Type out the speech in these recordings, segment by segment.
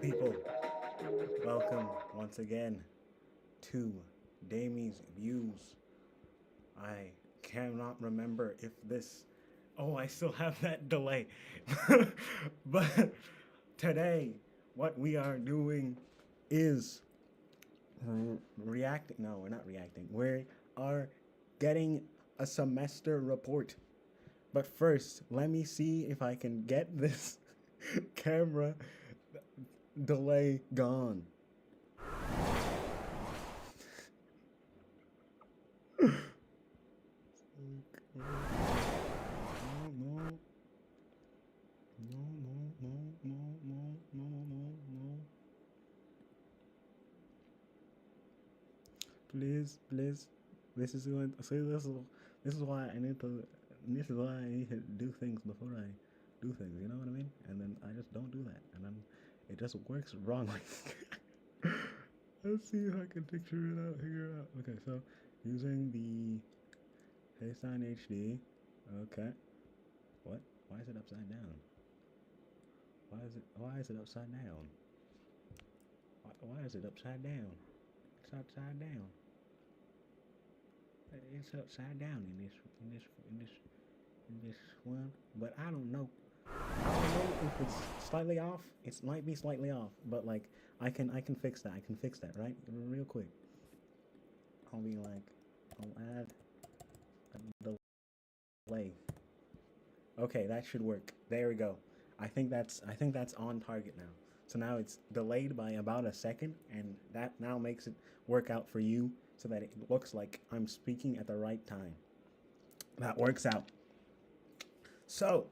people? Welcome once again to Demi's Views. I cannot remember if this. Oh, I still have that delay. But today, what we are doing is reacting. No, we're not reacting. We are getting a semester report. But first, let me see if I can get this camera delay gone. No, no, no, no, no, no, no, no, no, no. Please, please. This is going. See, this is why I need to. This is why I need to do things before I do things. You know what I mean? And then I just don't do that, and then it just works wrongly. Let's see if I can picture it out. Figure it out. Okay, so using the FaceTime HD. Okay. What? Why is it upside down? Why is it upside down? Why is it upside down? It's upside down. It's upside down in this one. But I don't know. I don't know if it's slightly off. It might be slightly off, but like I can fix that. I can fix that, right? Real quick. I'll be like, I'll add a delay. Okay, that should work. There we go. I think that's on target now. So now it's delayed by about a second, and that now makes it work out for you so that it looks like I'm speaking at the right time. That works out. So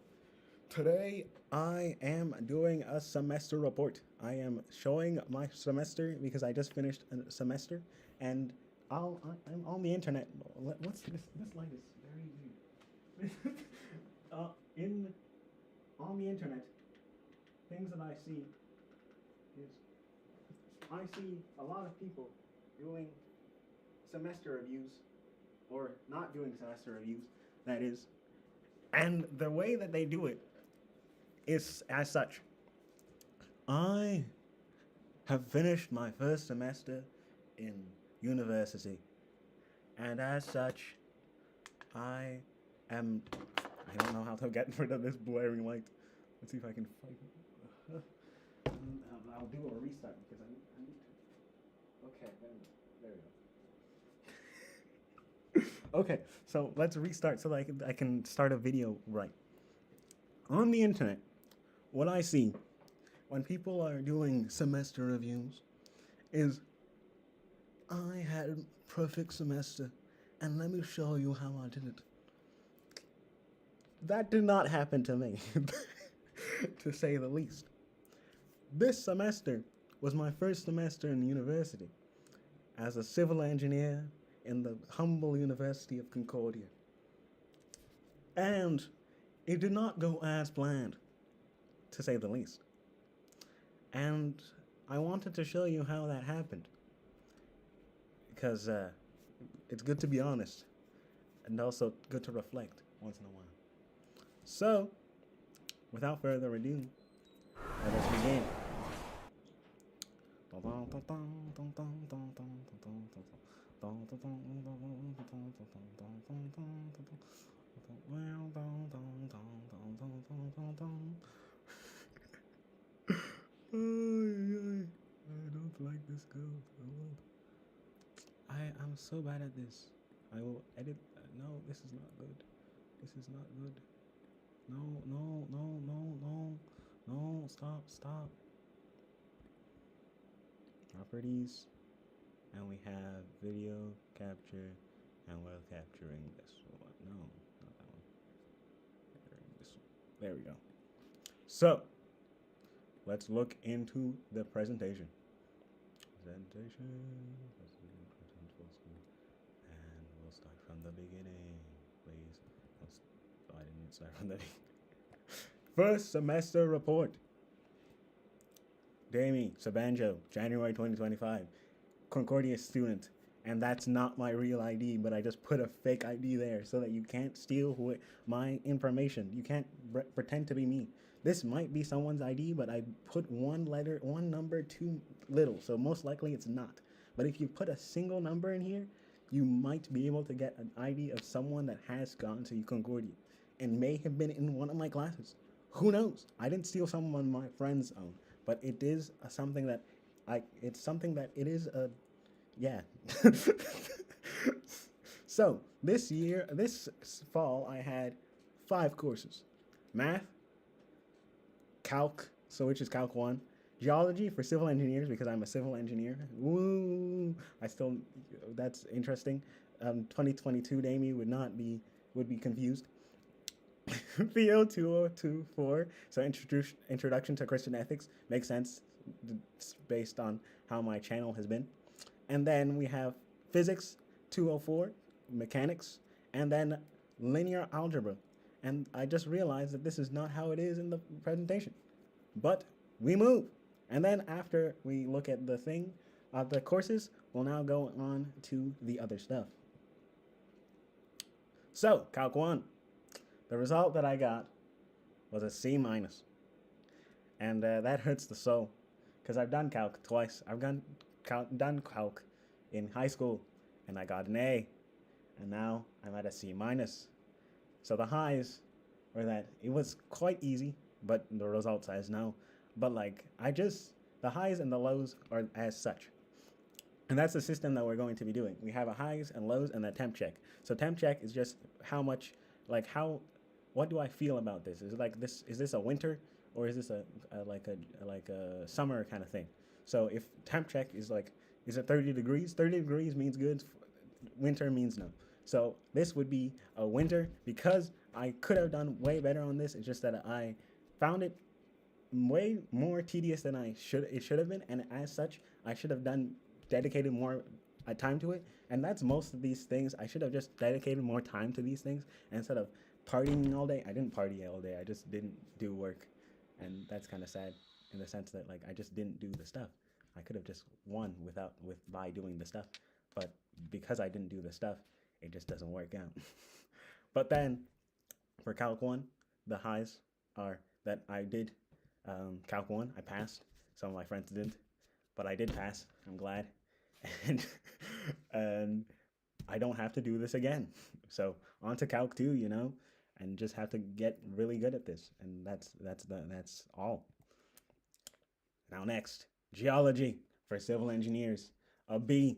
today I am doing a semester report. I am showing my semester because I just finished a semester, and I'm on the internet. What's this? This light is very weird. In on the internet, things that I see is I see a lot of people doing semester reviews, or not doing semester reviews, that is, and the way that they do it is as such. I have finished my first semester in university, and as such, I am. I don't know how to get rid of this blaring light. Let's see if I can fight it. I'll do a restart because I need to. Okay, there we go. Okay, so let's restart so that I can start a video right. On the internet, what I see when people are doing semester reviews is I had a perfect semester, and let me show you how I did it. That did not happen to me, to say the least. This semester was my first semester in university as a civil engineer in the humble University of Concordia. And it did not go as planned, to say the least. And I wanted to show you how that happened. Because it's good to be honest, and also good to reflect once in a while. So, without further ado, let us begin. I don't like this girl. I'm so bad at this. I will edit. No, this is not good. This is not good. No, no, no, no, no. No, stop. Properties. And we have video capture. And we're capturing this one. No, not that one. Capturing this one. There we go. So, let's look into the presentation. Presentation. And we'll start from the beginning, please. I didn't start from the beginning. First semester report. Demi Sabanjo, January 2025. Concordia student. And that's not my real ID, but I just put a fake ID there so that you can't steal my information. You can't pretend to be me. This might be someone's ID, but I put one number too little, so most likely it's not. But if you put a single number in here, you might be able to get an ID of someone that has gone to Concordia and may have been in one of my classes. Who knows? I didn't steal some of my friends' own, but it is something that it's something that it is a, yeah. So this fall, I had 5 courses: math, calc, so which is calc 1, geology for civil engineers because I'm a civil engineer. Woo! That's interesting. 2022 Demi would be confused. Theo 2024, so introduction to Christian ethics makes sense. It's based on how my channel has been. And then we have physics 204, mechanics, and then linear algebra. And I just realized that this is not how it is in the presentation. But we move. And then after we look at the courses, we'll now go on to the other stuff. So, Calc 1. The result that I got was a C-. And that hurts the soul. Because I've done Calc twice. I've done Calc in high school, and I got an A. And now I'm at a C-. So the highs were that it was quite easy, but the result says no. But the highs and the lows are as such. And that's the system that we're going to be doing. We have a highs and lows and a temp check. So temp check is just what do I feel about this? Is it like this? Is this a winter or is this a summer kind of thing? So if temp check is is it 30 degrees? 30 degrees means good. Winter means no. So this would be a winter because I could have done way better on this. It's just that I found it way more tedious than it should have been, and as such, I should have dedicated more time to it. And that's most of these things. I should have just dedicated more time to these things instead of partying all day. I didn't party all day. I just didn't do work, and that's kind of sad in the sense that I just didn't do the stuff. I could have just won by doing the stuff, but because I didn't do the stuff, it just doesn't work out. But then for Calc 1, the highs are that I did Calc 1. I passed. Some of my friends didn't, but I did pass. I'm glad, and I don't have to do this again. So on to Calc 2, and just have to get really good at this, and that's all. Now next, geology for civil engineers, a B.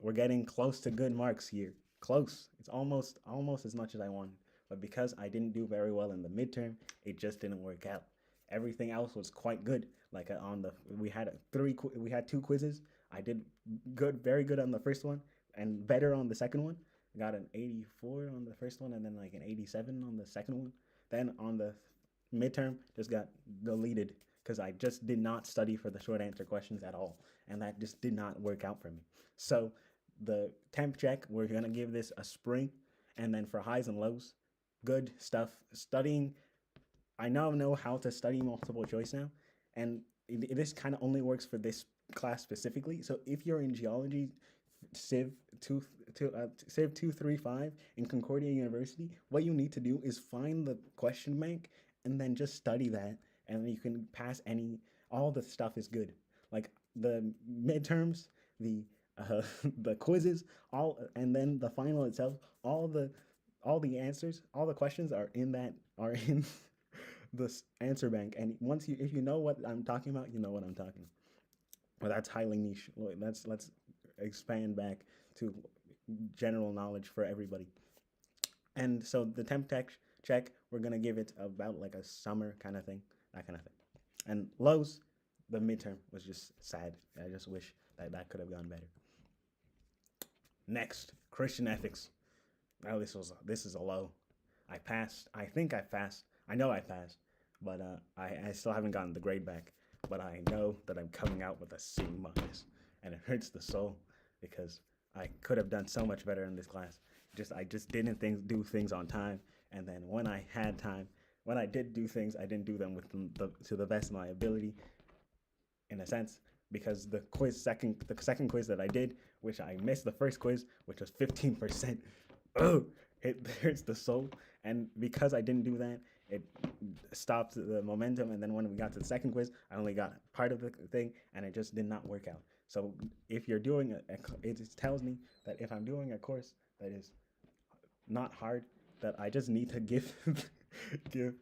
We're getting close to good marks here. Close. It's almost as much as I wanted, but because I didn't do very well in the midterm, it just didn't work out. Everything else was quite good. We had 2 quizzes. I did very good on the first one, and better on the second one. I got an 84 on the first one, and then an 87 on the second one. Then on the midterm, just got deleted because I just did not study for the short answer questions at all, and that just did not work out for me. So the temp check, we're gonna give this a spring, and then for highs and lows, good stuff. Studying, I now know how to study multiple choice now, and this kind of only works for this class specifically. So if you're in geology, Civ 235 in Concordia University, what you need to do is find the question bank and then just study that, and you can pass all the stuff is good. Like the midterms, the quizzes, and then the final itself, all the answers, all the questions are in the answer bank. And if you know what I'm talking about, you know what I'm talking about. Well, that's highly niche. Let's expand back to general knowledge for everybody. And so the temp check, we're gonna give it about a summer kind of thing, that kind of thing. And lows, the midterm was just sad. I just wish that could have gone better. Next, Christian ethics. Now this is a low. I passed. I think I passed. I know I passed, but I still haven't gotten the grade back. But I know that I'm coming out with a C-, and it hurts the soul because I could have done so much better in this class. I just didn't do things on time, and then when I had time, when I did do things, I didn't do them to the best of my ability, in a sense, because the second quiz that I did, which I missed the first quiz, which was 15%. Oh, it hurts the soul, and because I didn't do that, it stopped the momentum. And then when we got to the second quiz, I only got part of the thing, and it just did not work out. So if you're doing it tells me that if I'm doing a course that is not hard, that I just need to give give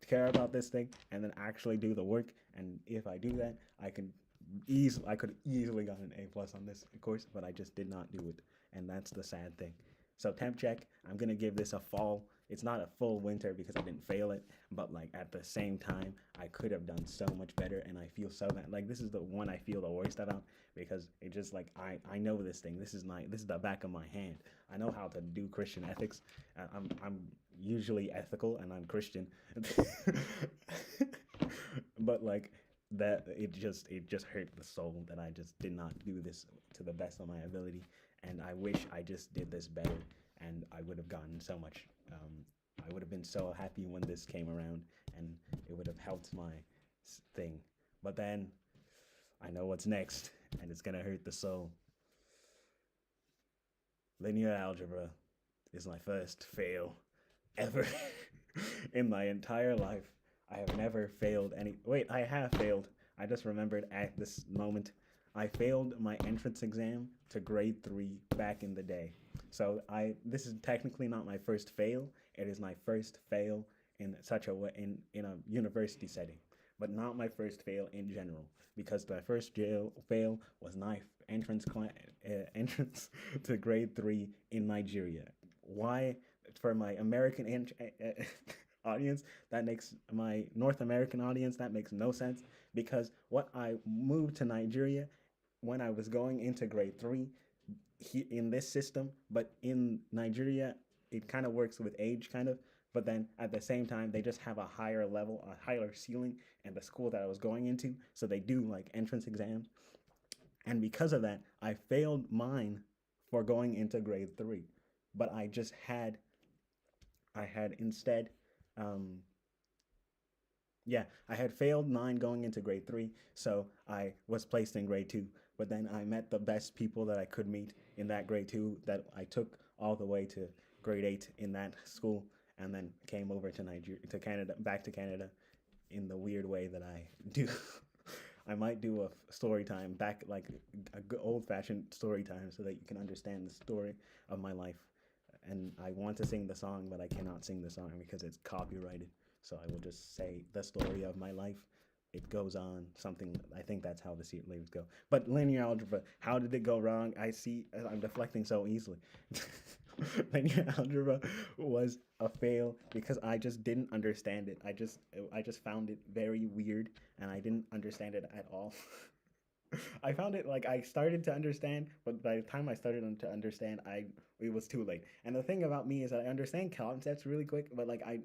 care about this thing and then actually do the work. And if I do that, I could easily got an A+ on this course, but I just did not do it, and that's the sad thing. So temp check, I'm gonna give this a fall. It's not a full winter because I didn't fail it, but like at the same time, I could have done so much better, and I feel so bad. Like this is the one I feel the worst about because it just like I know this thing. This is the back of my hand. I know how to do Christian ethics. I'm usually ethical and I'm Christian, but like that it just hurt the soul that I just did not do this to the best of my ability, and I wish I just did this better, and I would have gotten so much. I would have been so happy when this came around, and it would have helped my thing. But then I know what's next, and it's gonna hurt the soul. Linear algebra is my first fail ever in my entire life. I have never failed any. Wait, I have failed. I just remembered at this moment. I failed my entrance exam to grade 3 back in the day. So this is technically not my first fail. It is my first fail in such a way in a university setting, but not my first fail in general because my first fail was my entrance to grade 3 in Nigeria. Why? For my American audience, that makes my North American audience, that makes no sense because what I moved to Nigeria when I was going into grade 3 in this system, but in Nigeria, it kind of works with age, kind of. But then at the same time, they just have a higher level, a higher ceiling, and the school that I was going into, so they do like entrance exams. And because of that, I failed mine for going into grade 3. But I had instead, um, yeah, I had failed mine going into grade 3, so I was placed in grade 2. But then I met the best people that I could meet in that grade 2 that I took all the way to grade 8 in that school, and then came over to Nigeria, to Canada, back to Canada, in the weird way that I do. I might do a story time back, like a old-fashioned story time, so that you can understand the story of my life. And I want to sing the song, but I cannot sing the song because it's copyrighted. So I will just say the story of my life. It goes on something. I think that's how the lyrics go. But linear algebra, how did it go wrong? I see. I'm deflecting so easily. Linear algebra was a fail because I just didn't understand it. I just found it very weird, and I didn't understand it at all. I found it like I started to understand, but by the time I started to understand, it was too late. And the thing about me is that I understand concepts really quick, but like I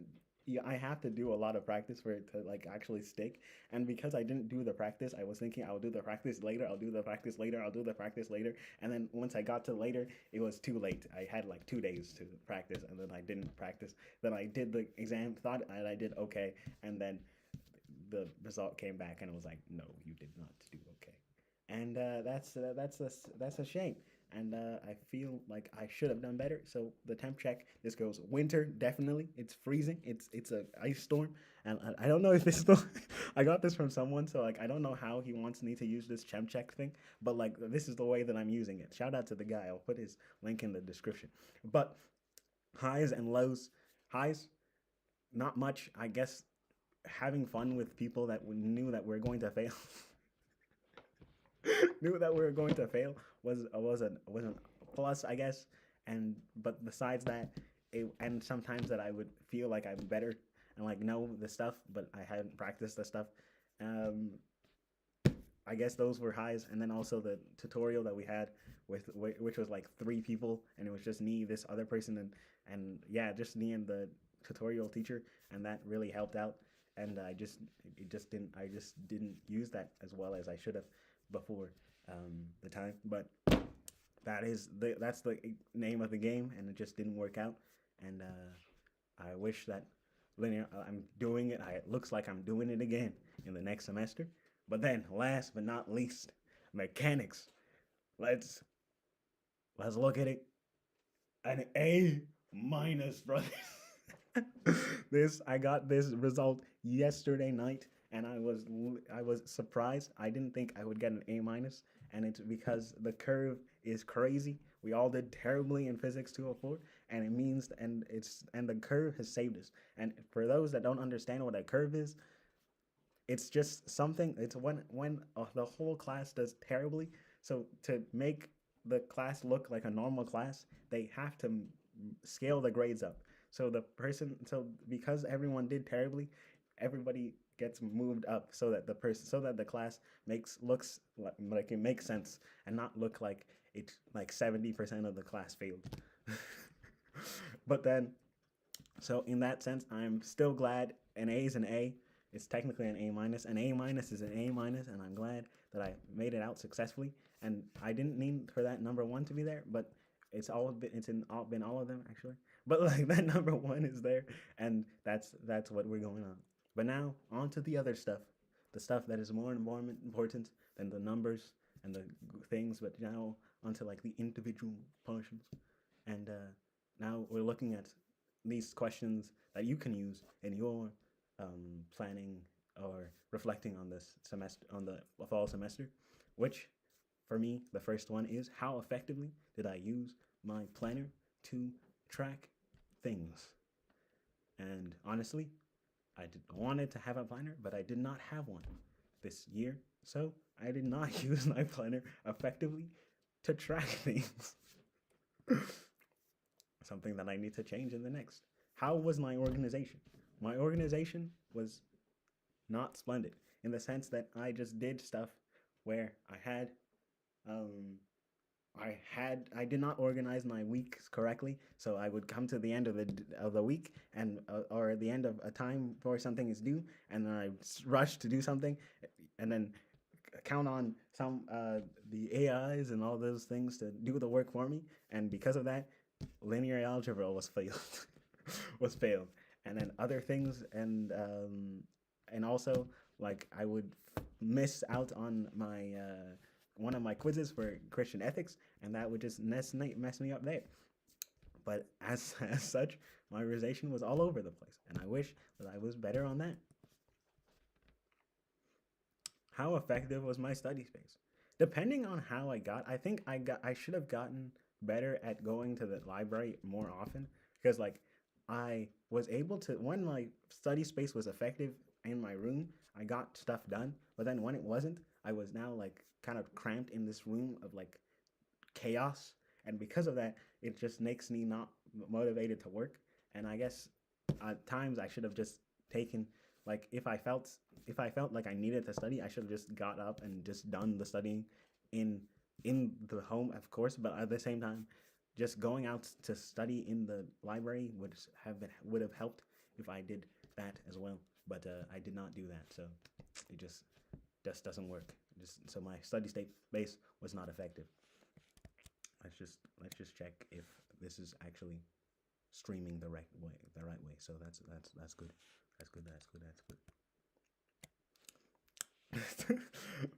have to do a lot of practice for it to like actually stick. And because I didn't do the practice, I was thinking I'll do the practice later, I'll do the practice later, I'll do the practice later. And then once I got to later, it was too late. I had like 2 days to practice, and then I didn't practice. Then I did the exam, thought and I did okay, and then the result came back, and it was like, no, you did not do okay. And that's a shame. And I feel like I should have done better. So the temp check, this goes winter, definitely. It's freezing. It's a ice storm, and I don't know if this I got this from someone, so like I don't know how he wants me to use this temp check thing, but like this is the way that I'm using it. Shout out to the guy. I'll put his link in the description. But highs and lows. Highs, not much. I guess having fun with people that we knew that we're going to fail. Knew that we were going to fail was a plus, I guess. And but besides that, and sometimes that I would feel like I'm better and like know the stuff, but I hadn't practiced the stuff. Um, I guess those were highs, and then also the tutorial that we had with which was like 3 people, and it was just me, this other person, and yeah, just me and the tutorial teacher, and that really helped out. And I just didn't use that as well as I should have before the time. But that's the name of the game, and it just didn't work out. And I wish that linear. I'm doing it. It looks like I'm doing it again in the next semester. But then, last but not least, mechanics. Let's look at it. An A minus, brothers. This I got this result yesterday night, and I was surprised. I didn't think I would get an A minus, and it's because the curve is crazy. We all did terribly in physics 204, and it means and the curve has saved us. And for those that don't understand what a curve is, it's just something. It's when the whole class does terribly. So to make the class look like a normal class, they have to scale the grades up. So because everyone did terribly, everybody gets moved up so that the class makes looks like it makes sense and not look like it like 70% of the class failed. But then so in that sense, I'm still glad an A is an A. It's technically an A minus. An A minus is an A minus, and I'm glad that I made it out successfully. And I didn't mean for that number one to be there, but been all of them actually. But like that number one is there, and that's what we're going on. But now on to the other stuff, the stuff that is more and more important than the numbers and the things. But now onto like the individual portions, and now we're looking at these questions that you can use in your planning or reflecting on this semester, on the fall semester. Which, for me, the first one is how effectively did I use my planner to track things? And honestly, wanted to have a planner, but I did not have one this year, so I did not use my planner effectively to track things. Something that I need to change in the next. How was my organization? My organization was not splendid in the sense that I just did stuff where um, I did not organize my weeks correctly, so I would come to the end of the week and or the end of a time for something is due, and then I rush to do something, and then count on the AIs and all those things to do the work for me, and because of that, linear algebra was failed, was failed, and then other things, and also like I would miss out on my one of my quizzes for Christian ethics, and that would just mess me up there. But as such, my organization was all over the place, and I wish that I was better on that. How effective was my study space? Depending on how I think I should have gotten better at going to the library more often because like I was able to when my study space was effective in my room, I got stuff done. But then when it wasn't, I was now like kind of cramped in this room of like chaos, and because of that, it just makes me not motivated to work. And I guess at times I should have just taken like if I felt like I needed to study, I should have just got up and just done the studying in in the home, of course. But at the same time, just going out to study in the library would have helped if I did that as well. But I did not do that, so it just doesn't work. Just so my study state base was not effective. Let's just check if this is actually streaming the right way. So that's good. That's good. That's good. That's good.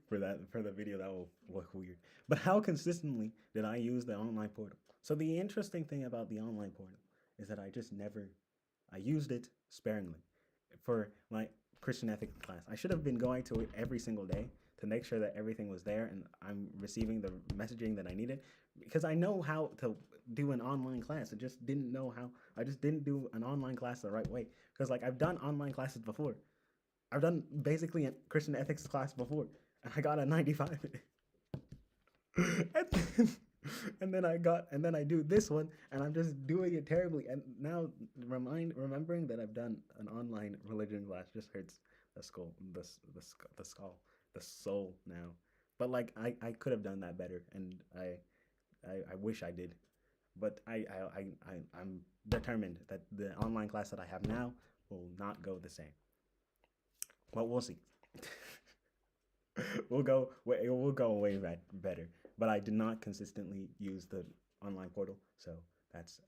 For the video that will look weird. But how consistently did I use the online portal? So the interesting thing about the online portal is that I used it sparingly for my Christian ethics class. I should have been going to it every single day to make sure that everything was there and I'm receiving the messaging that I needed, because I know how to do an online class. I just didn't know how. I just didn't do an online class the right way, because like I've done online classes before. I've done basically a Christian ethics class before, and I got a 95 in it. and, then, and then I do this one, and I'm just doing it terribly. And now remembering that I've done an online religion class just hurts the skull, the skull, the soul now. But like I could have done that better, and I wish I did. But I'm determined that the online class that I have now will not go the same. But we'll see. We'll go way better. But I did not consistently use the online portal, so that's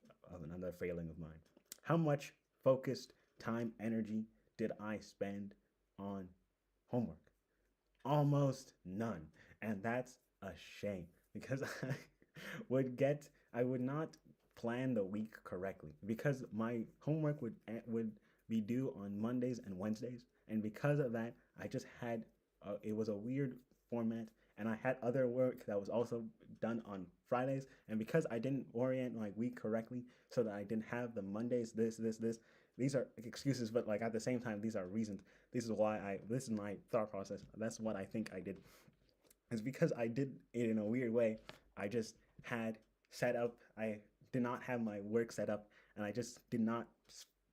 another failing of mine. How much focused time, energy did I spend on homework? Almost none, and that's a shame because I would not plan the week correctly because my homework would be due on Mondays and Wednesdays, and because of that, I just had it was a weird format, and I had other work that was also done on Fridays, and because I didn't orient my week correctly, so that I didn't have the Mondays this. These are excuses, but like at the same time, these are reasons. This is why I. This is my thought process. That's what I think I did. It's because I did it in a weird way. I just had set up. I did not have my work set up, and I just did not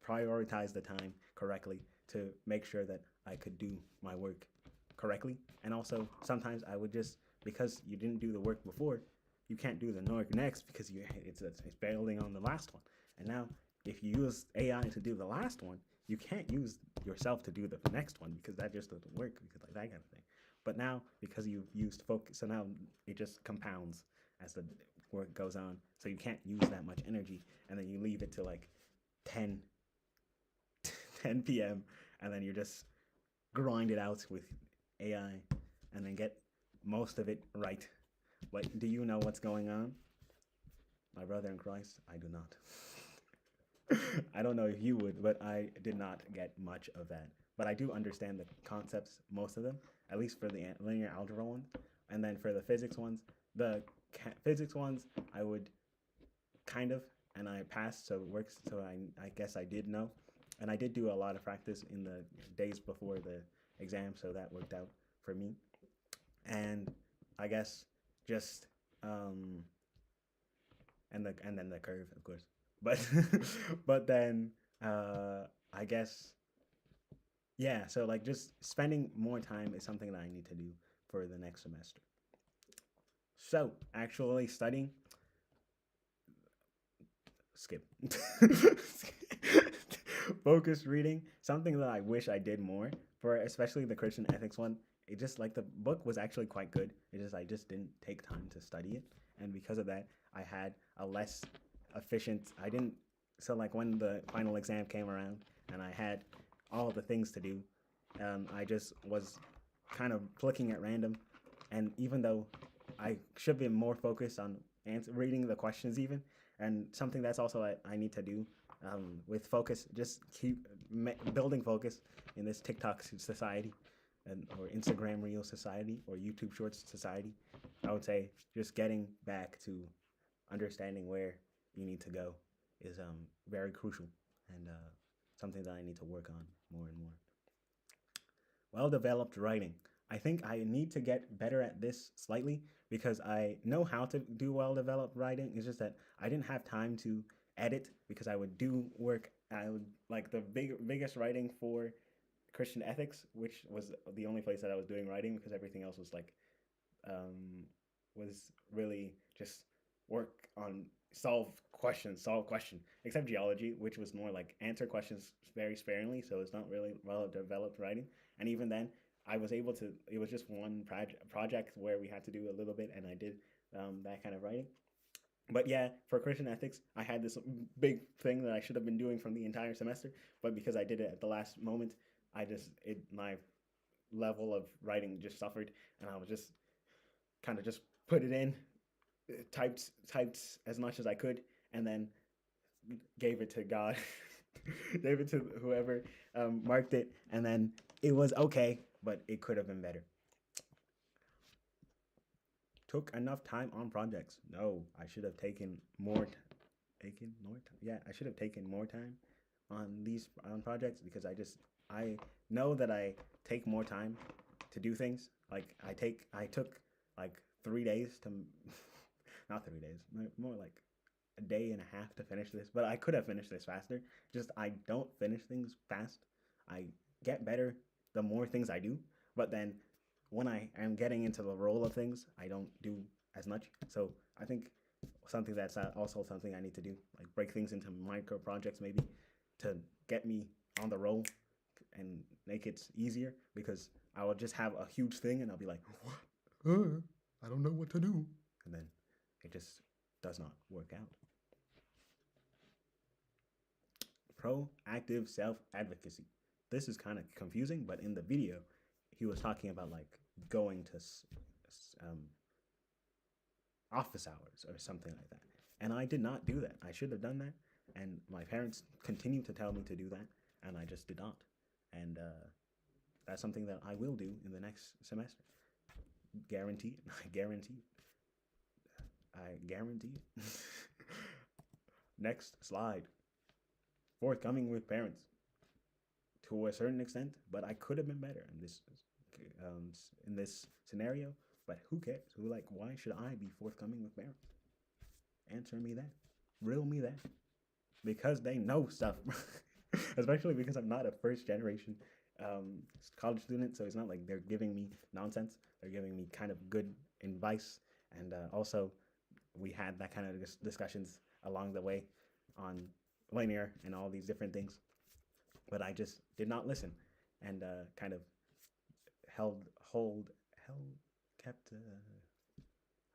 prioritize the time correctly to make sure that I could do my work correctly. And also, sometimes I would just because you didn't do the work before, you can't do the work next because it's building on the last one. And now, if you use AI to do the last one, you can't use yourself to do the next one because that just doesn't work because like that kind of thing. But now, because you've used focus, so now it just compounds as the work goes on. So you can't use that much energy, and then you leave it to like 10, 10 p.m., and then you just grind it out with AI, and then get most of it right. But do you know what's going on? My brother in Christ, I do not. I don't know if you would, but I did not get much of that. But I do understand the concepts, most of them, at least for the linear algebra ones. And then for the physics ones, physics ones, I would kind of, and I passed, so it works. So I guess I did know. And I did do a lot of practice in the days before the exam, so that worked out for me. And I guess just, and then the curve, of course. But but then I guess yeah. So like just spending more time is something that I need to do for the next semester. So actually studying, skip. Focused reading, something that I wish I did more for, especially the Christian ethics one. It just like the book was actually quite good. It just I just didn't take time to study it, and because of that, I had a less efficient. I didn't so like when the final exam came around and I had all the things to do, I just was kind of clicking at random, and even though I should be more focused on reading the questions even, and something that's also I need to do with focus, just keep building focus in this TikTok society, or Instagram Reel society, or YouTube Shorts society. I would say just getting back to understanding where you need to go is very crucial, and something that I need to work on more and more. Well-developed writing. I think I need to get better at this slightly because I know how to do well-developed writing. It's just that I didn't have time to edit because I would do work. I would like the biggest writing for Christian ethics, which was the only place that I was doing writing because everything else was like was really just work on solve question, except geology, which was more like answer questions very sparingly, so it's not really well developed writing. And even then, I was able to. It was just one project where we had to do a little bit, and I did that kind of writing. But yeah, for Christian ethics, I had this big thing that I should have been doing from the entire semester, but because I did it at the last moment, my level of writing just suffered, and I was just kind of just put it in, typed as much as I could, and then gave it to God, gave it to whoever marked it, and then it was okay, but it could have been better. Took enough time on projects. No, I should have taken more. Taken more time. Yeah, I should have taken more time on these projects because I know that I take more time to do things. Like I took like 3 days to, not 3 days, more like a day and a half to finish this. But I could have finished this faster. Just I don't finish things fast. I get better the more things I do, but then when I am getting into the role of things, I don't do as much. So I think something that's also something I need to do, like break things into micro projects maybe to get me on the roll and make it easier, because I will just have a huge thing and I'll be like, what? I don't know what to do. And then it just does not work out. Proactive self-advocacy. This is kind of confusing, but in the video, he was talking about like going to office hours or something like that. And I did not do that. I should have done that. And my parents continue to tell me to do that, and I just did not. And that's something that I will do in the next semester. Guaranteed. I guarantee. I guarantee. Next slide. Forthcoming with parents to a certain extent, but I could have been better um, in this scenario. But who cares? Who like? Why should I be forthcoming with parents? Answer me that. Riddle me that. Because they know stuff, especially because I'm not a first generation college student. So it's not like they're giving me nonsense. They're giving me kind of good advice, and also we had that kind of discussions along the way on linear and all these different things. But I just did not listen, and kind of held hold held kept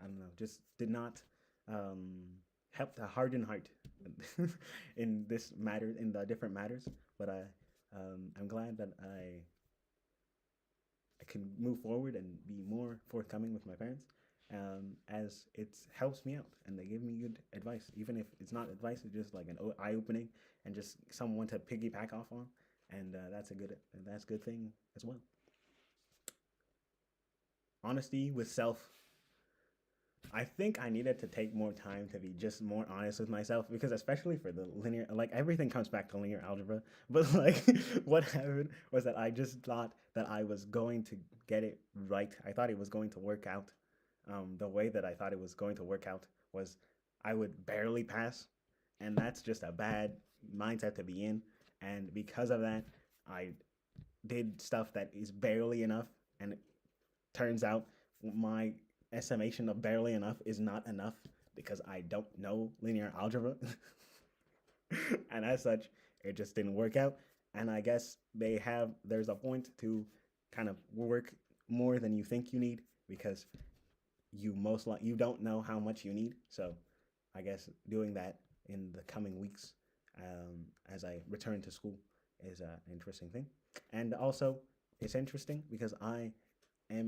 I don't know, just did not help to harden heart in this matter, in the different matters. But I'm glad that I can move forward and be more forthcoming with my parents, as it helps me out and they give me good advice, even if it's not advice, it's just like an eye opening and just someone to piggyback off on, and that's a good thing as well. Honesty with self. I think I needed to take more time to be just more honest with myself, because especially for the linear, like everything comes back to linear algebra. But like what happened was that I just thought that I was going to get it right. I thought it was going to work out. The way that I thought it was going to work out was I would barely pass, and that's just a bad mindset to be in. And because of that, I did stuff that is barely enough, and it turns out my estimation of barely enough is not enough because I don't know linear algebra. And as such, it just didn't work out. And I guess there's a point to kind of work more than you think you need, because you don't know how much you need. So I guess doing that in the coming weeks, as I return to school, is an interesting thing. And also, it's interesting because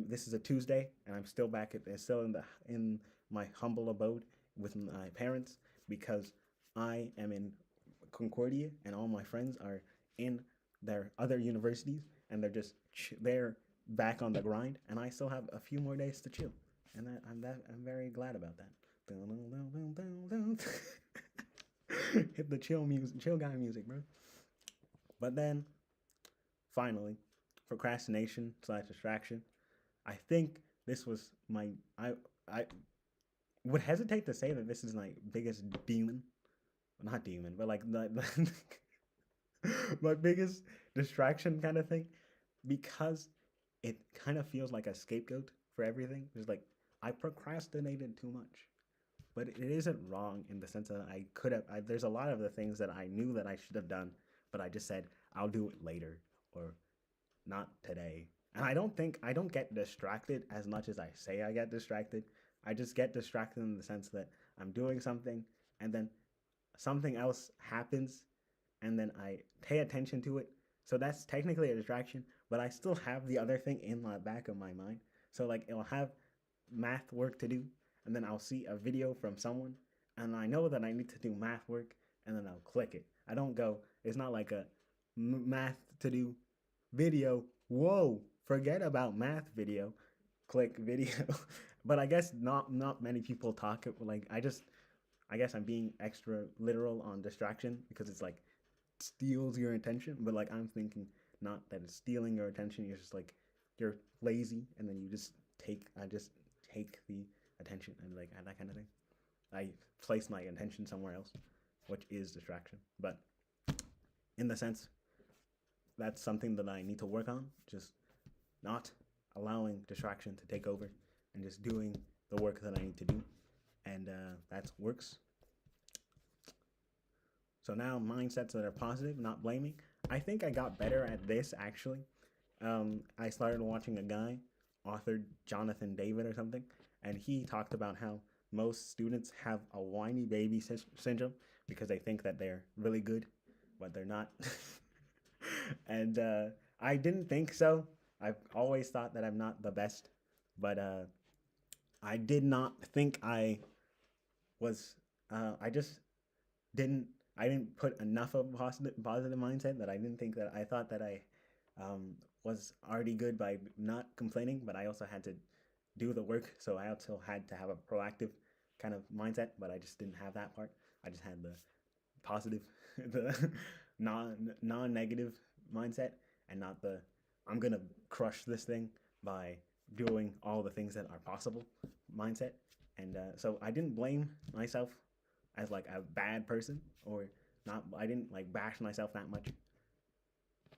this is a Tuesday, and I'm still still in my humble abode with my parents, because I am in Concordia, and all my friends are in their other universities, and they're back on the grind, and I still have a few more days to chill, and I'm very glad about that. Hit the chill guy music, bro. But then, finally, procrastination / distraction. I think this was I would hesitate to say that this is my biggest demon. Not demon, but like my biggest distraction kind of thing, because it kind of feels like a scapegoat for everything. It's like I procrastinated too much. But it isn't wrong in the sense that I could have. There's a lot of the things that I knew that I should have done, but I just said I'll do it later, or not today. And I don't get distracted as much as I say I get distracted. I just get distracted in the sense that I'm doing something, and then something else happens, and then I pay attention to it. So that's technically a distraction, but I still have the other thing in my back of my mind. So like it'll have math work to do, and then I'll see a video from someone, and I know that I need to do math work, and then I'll click it. I don't go, it's not like a math to do video. Whoa, forget about math video. Click video. But I guess not many people talk like I guess I'm being extra literal on distraction, because it's like steals your attention, but like I'm thinking not that it's stealing your attention, you're just like you're lazy, and then I just take the attention, and like that kind of thing. I place my attention somewhere else, which is distraction. But in the sense, that's something that I need to work on, just not allowing distraction to take over and just doing the work that I need to do. And that works. So now mindsets that are positive, not blaming. I think I got better at this actually. I started watching a guy, author Jonathan David or something, and he talked about how most students have a whiny baby syndrome because they think that they're really good, but they're not. And I didn't think so. I've always thought that I'm not the best, but I did not think I was I just didn't I didn't put enough of a positive mindset that I didn't think that I thought that I was already good by not complaining, but I also had to do the work, so I also had to have a proactive kind of mindset, but I just didn't have that part. I just had the positive, the non negative mindset, and not the I'm gonna crush this thing by doing all the things that are possible mindset. And so I didn't blame myself as like a bad person or not. I didn't like bash myself that much,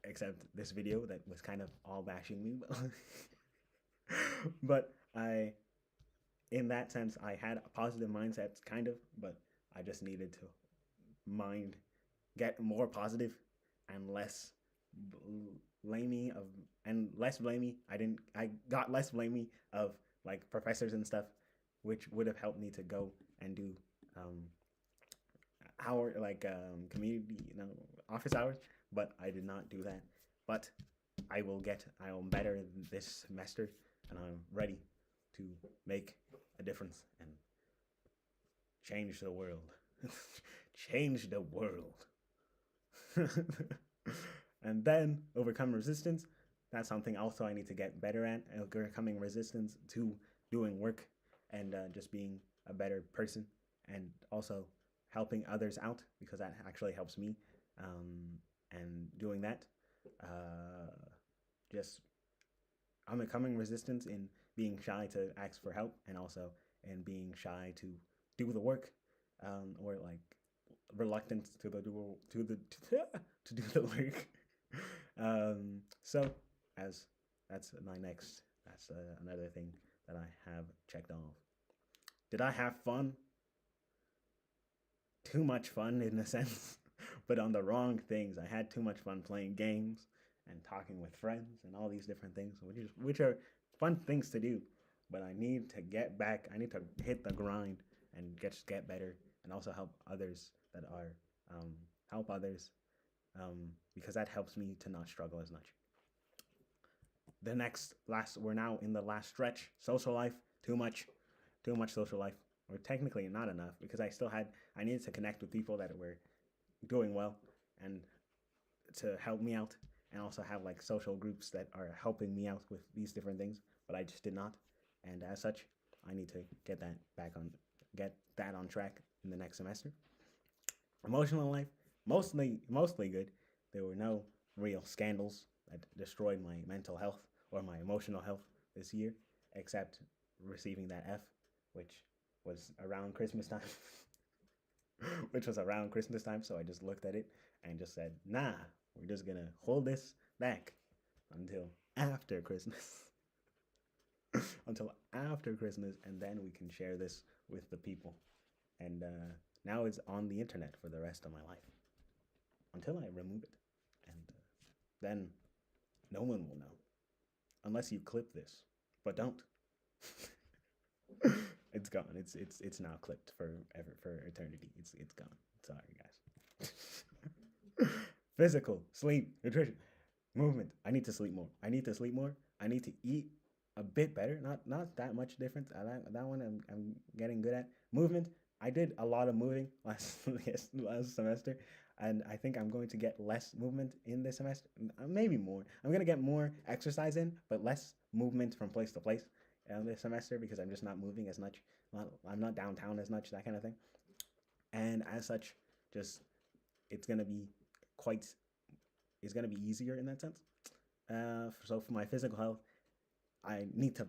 except this video that was kind of all bashing me. But I, in that sense, I had a positive mindset, kind of, but I just needed to mind get more positive and less blamey of and less blamey. I got less blamey of like professors and stuff, which would have helped me to go and do um hour like community office hours, but I did not do that. But I am better this semester, and I'm ready to make a difference and change the world. Change the world. And then overcome resistance. That's something also I need to get better at. Overcoming resistance to doing work and just being a better person, and also helping others out, because that actually helps me. And doing that, uh, just I'm becoming resistance in being shy to ask for help, and also in being shy to do the work, or like reluctant to the to do the work. So as that's my next that's another thing that I have checked off. Did I have fun? Too much fun in a sense, but on the wrong things. I had too much fun playing games and talking with friends and all these different things, which are fun things to do. But I need to get back. I need to hit the grind and get better, and also help others that are help others, because that helps me to not struggle as much. The next last We're now in the last stretch. Social life, too much social life, or technically not enough, because I needed to connect with people that were doing well and to help me out, and also have like social groups that are helping me out with these different things, but I just did not. And as such, I need to get that on track in the next semester. Emotional life, mostly good. There were no real scandals that destroyed my mental health or my emotional health this year, except receiving that F, which was around Christmas time. Which was around Christmas time, so I just looked at it and just said, "Nah, we're just gonna hold this back until after Christmas." Until after Christmas, and then we can share this with the people. And now it's on the internet for the rest of my life until I remove it, and then no one will know unless you clip this, but don't. It's gone. It's now clipped for eternity. It's gone. Sorry, guys. Physical, sleep, nutrition, movement. I need to sleep more. I need to sleep more. I need to eat a bit better. Not that much difference. That one I'm getting good at. Movement. I did a lot of moving last semester, and I think I'm going to get less movement in this semester. Maybe more. I'm gonna get more exercise in, but less movement from place to place this semester, because I'm just not moving as much. I'm not downtown as much, that kind of thing. And as such, just it's gonna be quite. It's gonna be easier in that sense. So for my physical health, I need to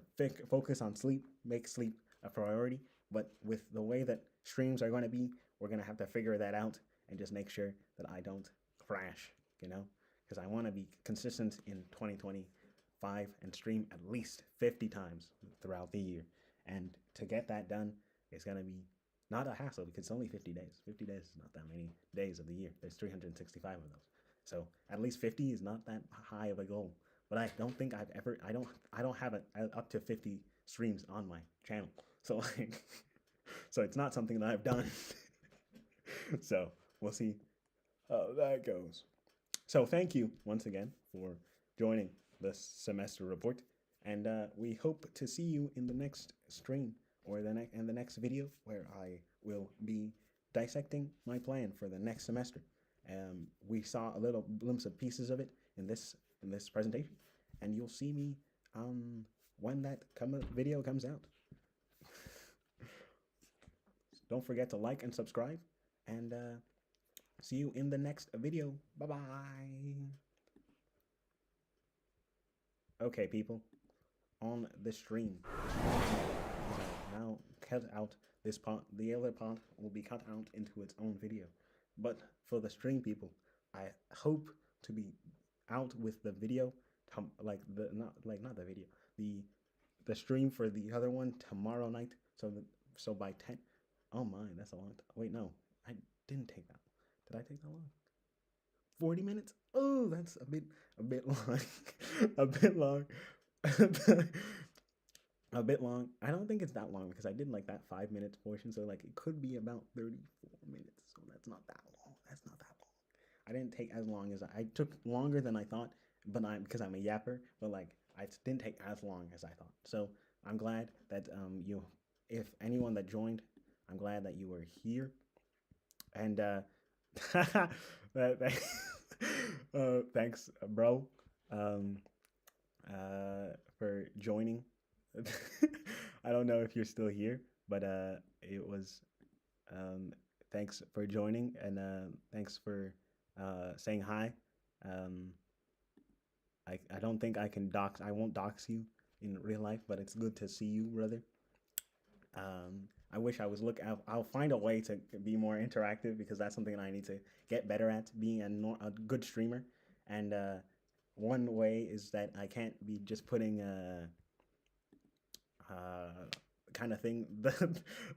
focus on sleep, make sleep a priority. But with the way that streams are going to be, we're going to have to figure that out and just make sure that I don't crash, because I want to be consistent in 2025 and stream at least 50 times throughout the year. And to get that done is going to be not a hassle, because it's only 50 days. 50 days is not that many days of the year. There's 365 of those. So at least 50 is not that high of a goal. But I don't think I don't have up to 50 streams on my channel. So like, so it's not something that I've done. So we'll see how that goes. So thank you once again for joining the semester report, and we hope to see you in the next stream, or in the next video, where I will be dissecting my plan for the next semester. We saw a little glimpse of pieces of it in this presentation, and you'll see me when that video comes out. Don't forget to like and subscribe, and see you in the next video. Bye bye. Okay, people, on the stream. Now cut out this part. The other part will be cut out into its own video. But for the stream people, I hope to be out with the video, like the not the video, the stream for the other one tomorrow night. So by 10. Oh my, that's a long time. Wait, no, I didn't take that. Did I take that long? 40 minutes? Oh, that's a bit long. A bit long. A bit long. I don't think it's that long because I did like that 5 minutes portion, so like it could be about 34 minutes. So that's not that long. That's not that long. I didn't take as long as I took longer than I thought, but because I'm a yapper, but like I didn't take as long as I thought. So I'm glad that you, if anyone that joined, I'm glad that you were here, and thanks, bro, um, for joining. I don't know if you're still here, but it was thanks for joining, and thanks for saying hi. Um, I don't think I won't dox you in real life, but it's good to see you, brother. I wish I was I'll find a way to be more interactive because that's something I need to get better at, being a good streamer. And one way is that I can't be just putting kind of thing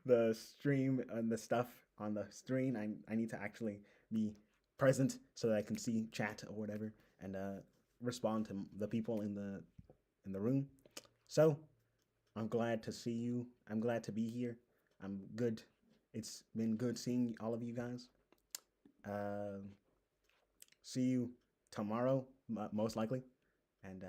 the stream and the stuff on the screen. I need to actually be present so that I can see chat or whatever and respond to the people in the room. So I'm glad to see you. I'm glad to be here. I'm good. It's been good seeing all of you guys. See you tomorrow, most likely. And